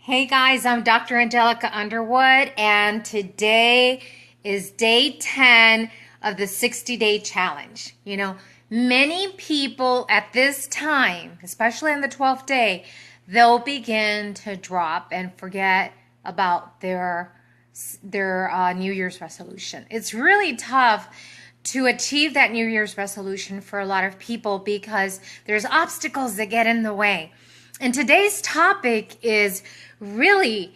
Hey guys, I'm Dr. Angelica Underwood, and today is day 10 of the 60-day challenge. Many people at this time, especially on the 12th day, they'll begin to drop and forget about their New Year's resolution. It's really tough to achieve that New Year's resolution for a lot of people because there's obstacles that get in the way. And today's topic is really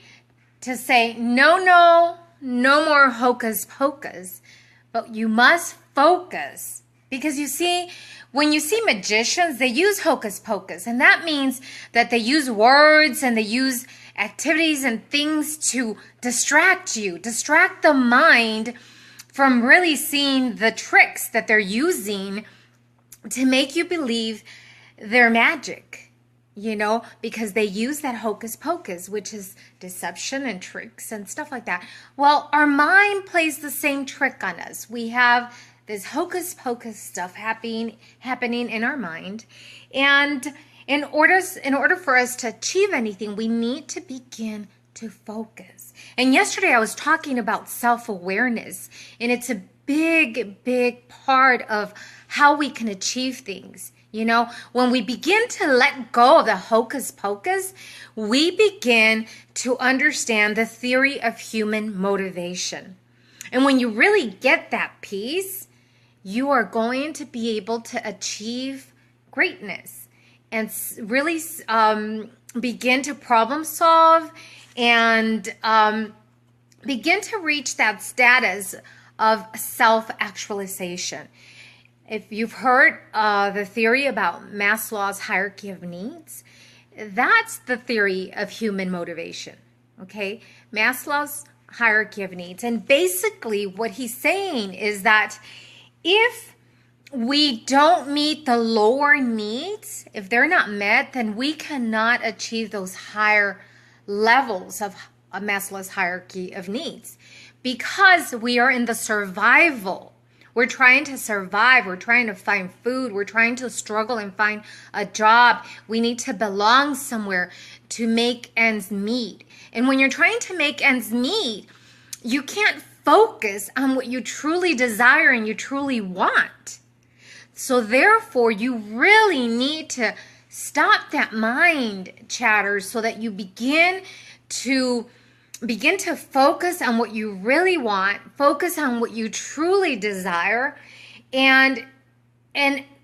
to say, no more hocus pocus, but you must focus. Because you see, when you see magicians, they use hocus pocus, and that means that they use words and they use activities and things to distract the mind from really seeing the tricks that they're using to make you believe they're magic. Because they use that hocus pocus, which is deception and tricks and stuff like that. Well, our mind plays the same trick on us. We have this hocus pocus stuff happening in our mind. And in order for us to achieve anything, we need to begin to focus. And yesterday I was talking about self-awareness, and it's a big part of how we can achieve things. When we begin to let go of the hocus pocus, we begin to understand the theory of human motivation. And when you really get that piece, you are going to be able to achieve greatness and really begin to problem solve and begin to reach that status of self-actualization. If you've heard the theory about Maslow's hierarchy of needs, that's the theory of human motivation, okay? Maslow's hierarchy of needs. And basically what he's saying is that if we don't meet the lower needs, if they're not met, then we cannot achieve those higher levels of Maslow's hierarchy of needs because we are in the survival. We're trying to survive. We're trying to find food. We're trying to struggle and find a job. We need to belong somewhere to make ends meet. And when you're trying to make ends meet, you can't focus on what you truly desire and you truly want. So therefore, you really need to stop that mind chatter so that you begin to focus on what you really want, focus on what you truly desire, and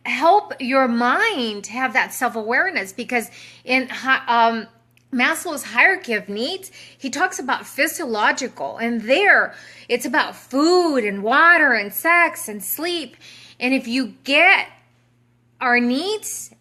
help your mind have that self-awareness. Because in Maslow's hierarchy of needs, he talks about physiological, and there it's about food and water and sex and sleep. And if you get our needs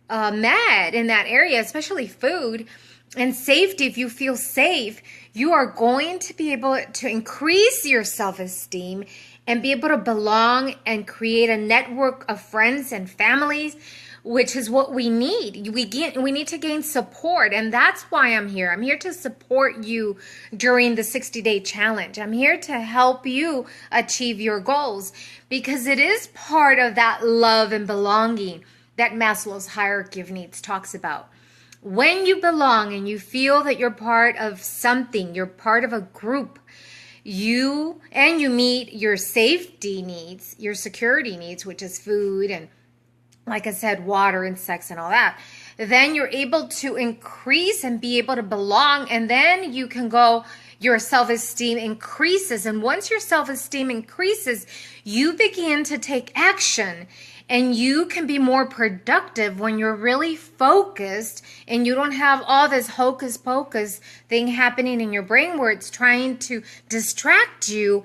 met in that area, especially food and safety, if you feel safe, you are going to be able to increase your self-esteem and be able to belong and create a network of friends and families, which is what we need. We need to gain support, and that's why I'm here. I'm here to support you during the 60-day challenge. I'm here to help you achieve your goals because it is part of that love and belonging that Maslow's hierarchy of needs talks about. When you belong and you feel that you're part of something, you're part of a group, you meet your safety needs, your security needs, which is food and, like I said, water and sex and all that, then you're able to increase and be able to belong, and then you can go, your self-esteem increases. And once your self-esteem increases, you begin to take action. And you can be more productive when you're really focused and you don't have all this hocus pocus thing happening in your brain where it's trying to distract you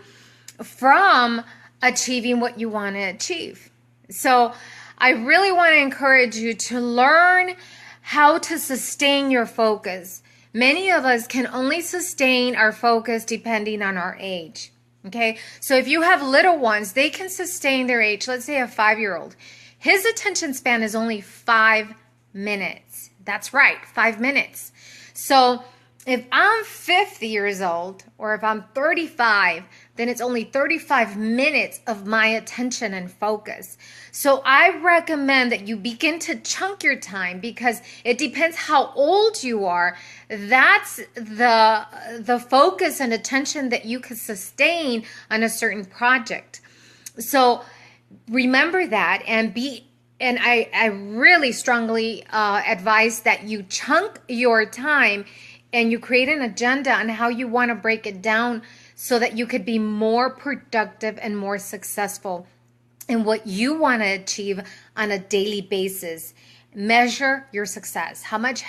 from achieving what you want to achieve. So I really want to encourage you to learn how to sustain your focus. Many of us can only sustain our focus depending on our age. Okay, so if you have little ones, they can sustain their age. Let's say a 5-year-old. His attention span is only 5 minutes. That's right, 5 minutes. So if I'm 50 years old or if I'm 35, then it's only 35 minutes of my attention and focus. So I recommend that you begin to chunk your time, because it depends how old you are. That's the focus and attention that you can sustain on a certain project. So remember that, and I really strongly advise that you chunk your time and you create an agenda on how you want to break it down so that you could be more productive and more successful in what you want to achieve on a daily basis. Measure your success. How much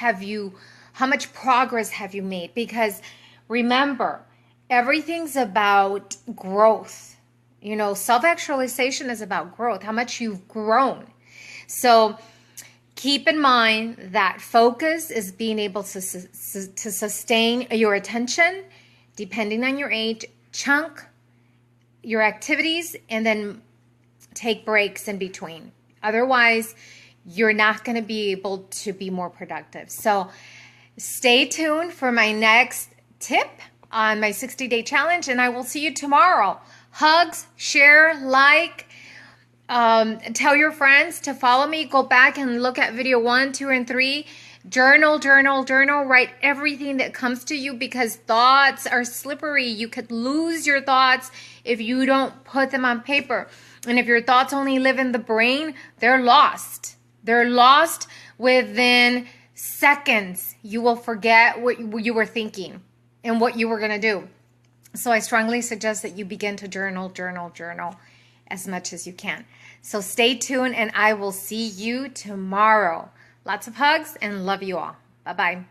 progress have you made? Because remember, everything's about growth. You know, self-actualization is about growth, how much you've grown. So keep in mind that focus is being able to sustain your attention depending on your age. Chunk your activities and then take breaks in between. Otherwise, you're not going to be able to be more productive. So stay tuned for my next tip on my 60-day challenge, and I will see you tomorrow. Hugs, share, like. Tell your friends to follow me. Go back and look at video 1, 2, and 3. Journal. Write everything that comes to you, because thoughts are slippery. You could lose your thoughts if you don't put them on paper. And if your thoughts only live in the brain, they're lost. They're lost within seconds. You will forget what you were thinking and what you were going to do. So I strongly suggest that you begin to journal as much as you can. So stay tuned, and I will see you tomorrow. Lots of hugs and love you all. Bye-bye.